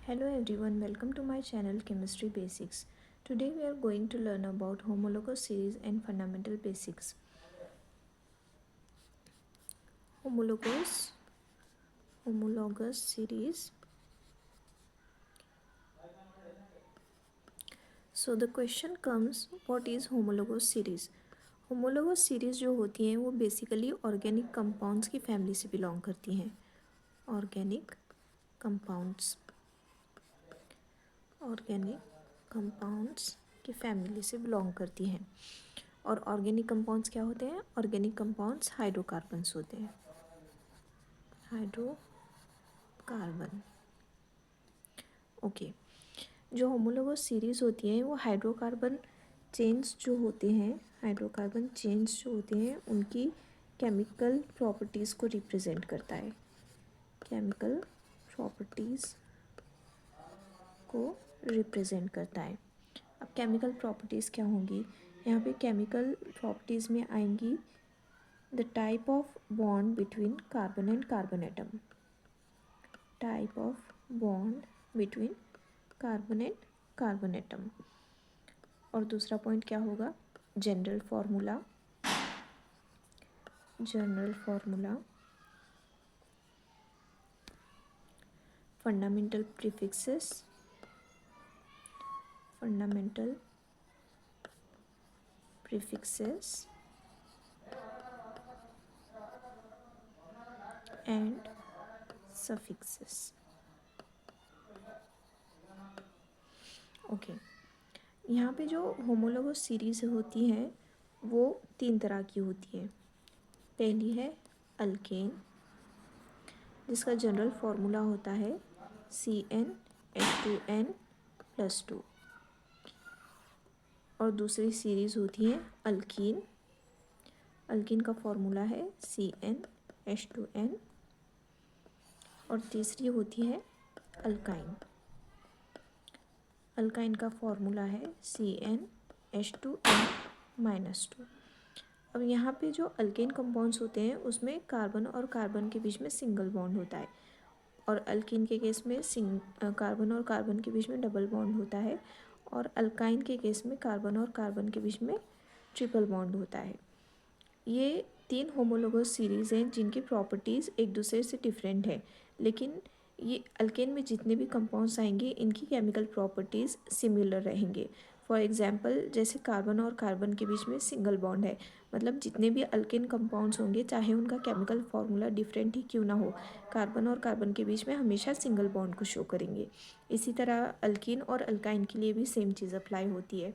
Hello everyone, welcome to my channel Chemistry Basics. Today we are going to learn about homologous series and fundamental basics. Homologous series. So the question comes, what is homologous series? Homologous series जो होती हैं वो basically organic compounds की family से belong करती हैं। Organic compounds की family से बिलोंग करती हैं। और ऑर्गेनिक कंपाउंड्स क्या होते हैं? ऑर्गेनिक कंपाउंड्स हाइड्रोकार्बन्स होते हैं। हाइड्रोकार्बन। ओके। जो होमोलोगस सीरीज़ होती हैं वो हाइड्रोकार्बन चेन्स जो होते हैं उनकी केमिकल प्रॉपर्टीज़ को रिप्रेजेंट करता है। केमिकल प्रॉपर्टीज़ को रिप्रेजेंट करता है। अब केमिकल प्रॉपर्टीज़ क्या होंगी? यहाँ पे केमिकल प्रॉपर्टीज़ में आएंगी the type of bond between carbon and carbon atom. Type of bond between carbon and carbon atom. और दूसरा पॉइंट क्या होगा? General formula fundamental prefixes and suffixes. Okay. यहाँ पे जो होमोलोगस सीरीज़ होती हैं वो 3 तरह की होती हैं। पहली है अल्केन, जिसका जनरल फॉर्मूला होता है CnH2n+2। और दूसरी सीरीज़ होती है अल्कीन। अल्कीन का फॉर्मूला है CnH2n। और तीसरी होती है अल्काइन। अल्काइन का फॉर्मूला है CnH2n-2। अब यहाँ पे जो अल्केन कंपाउंड्स होते हैं उसमें कार्बन और कार्बन के बीच में सिंगल बॉन्ड होता है, और अल्कीन के केस में कार्बन और कार्बन के बीच में डबल बॉन्ड होता है, और अल्काइन के केस में कार्बन और कार्बन के बीच में ट्रिपल बॉन्ड होता है। ये 3 होमोलोगस सीरीज़ हैं जिनकी प्रॉपर्टीज़ एक दूसरे से डिफरेंट है, लेकिन ये अल्केन में जितने भी कंपाउंड्स आएंगे इनकी केमिकल प्रॉपर्टीज़ सिमिलर रहेंगे। फॉर एग्जांपल, जैसे कार्बन और कार्बन के बीच में सिंगल बॉन्ड है, मतलब जितने भी अल्केन कंपाउंड्स होंगे चाहे उनका केमिकल फॉर्मूला डिफरेंट ही क्यों ना हो, कार्बन और कार्बन के बीच में हमेशा सिंगल बॉन्ड को शो करेंगे। इसी तरह अल्कीन और अल्काइन के लिए भी सेम चीज़ अप्लाई होती है।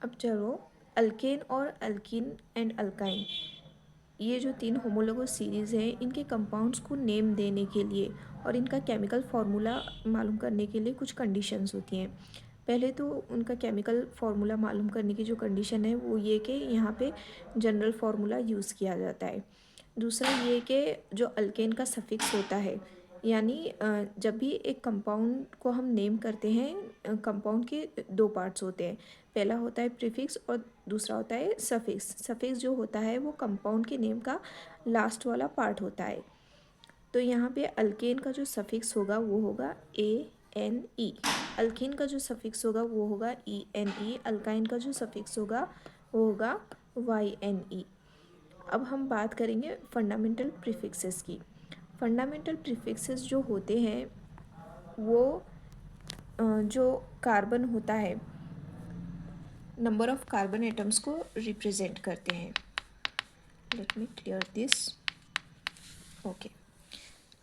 अब चलो, अल्केन और अल्कीन एंड अल्काइन, ये जो 3 होमोलोगस सीरीज़ हैं इनके कंपाउंड्स को नेम देने के लिए और इनका केमिकल फार्मूला मालूम करने के लिए कुछ कंडीशंस होती हैं। पहले तो उनका केमिकल फार्मूला मालूम करने की जो कंडीशन है वो ये कि यहाँ पे जनरल फार्मूला यूज़ किया जाता है। दूसरा ये कि जो अल्केन का सफिक्स होता है, यानी जब भी एक कंपाउंड को हम नेम करते हैं, कंपाउंड के 2 पार्ट्स होते हैं। पहला होता है प्रीफिक्स और दूसरा होता है सफिक्स। सफिक्स जो होता है वो कंपाउंड के नेम का लास्ट वाला पार्ट होता है। तो यहाँ पे अल्केन का जो सफिक्स होगा वो होगा ANE। अल्कीन का जो सफिक्स होगा वो होगा ENE। अल्काइन का जो सफिक्स होगा वो होगा YNE। अब हम बात करेंगे फंडामेंटल प्रीफिक्सेस की। फंडामेंटल प्रीफिक्सेस जो होते हैं वो जो कार्बन होता है, नंबर ऑफ कार्बन एटम्स को रिप्रेजेंट करते हैं। Let me clear this. Okay.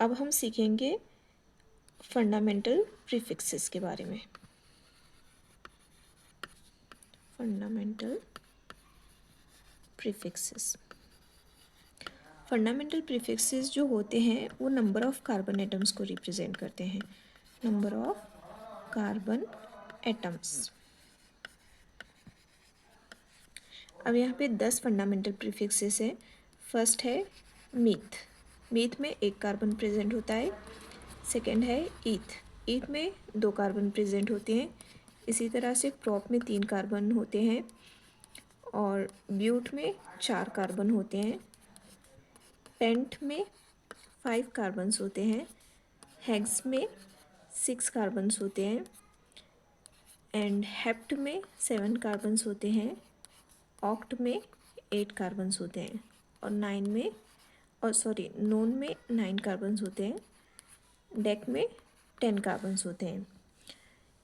अब हम सीखेंगे फंडामेंटल प्रीफिक्सेस के बारे में। फंडामेंटल प्रीफिक्सेस जो होते हैं वो नंबर ऑफ कार्बन एटम्स को रिप्रेजेंट करते हैं। Number of carbon atoms. अब यहाँ पे 10 फंडामेंटल प्रीफिक्सेस हैं। फर्स्ट है मीथ। मीथ में 1 कार्बन प्रेजेंट होता है। सेकंड है ईथ। ईथ में 2 कार्बन प्रेजेंट होते हैं। इसी तरह से प्रॉप में 3 कार्बन होते हैं और ब्यूट में 4 कार्बन होते हैं। पेंट में 5 कार्बन्स होते हैं। हेक्स में 6 कार्बन्स होते हैं एंड हेप्ट में 7 कार्बन्स होते हैं, ऑक्ट में 8 कार्बन्स होते हैं और नोन में 9 कार्बन्स होते हैं, डेक में 10 कार्बन्स होते हैं।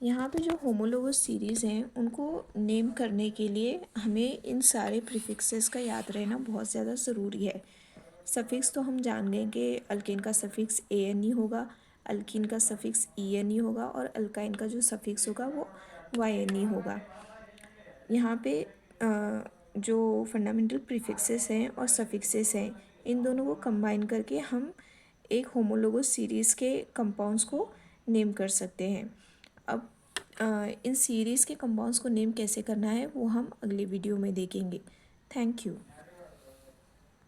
यहाँ पे जो होमोलोगस सीरीज़ हैं उनको नेम करने के लिए हमें इन सारे प्रीफिक्सेस का याद रहना बहुत ज़्यादा ज़रूरी है। सफ़िक्स तो हम जान गए कि अल्केन का सफ़िक्स ANE होगा, अल्कीन का सफ़िक्स ENE होगा और अल्काइन का जो सफ़िक्स होगा वो YNE होगा। यहाँ पे जो फंडामेंटल प्रीफिक्सेस हैं और सफ़िक्सेस हैं इन दोनों को कंबाइन करके हम एक होमोलोगस सीरीज़ के कंपाउंड्स को नेम कर सकते हैं। अब इन सीरीज़ के कंपाउंड्स को नेम कैसे करना है वो हम अगले वीडियो में देखेंगे। Thank you.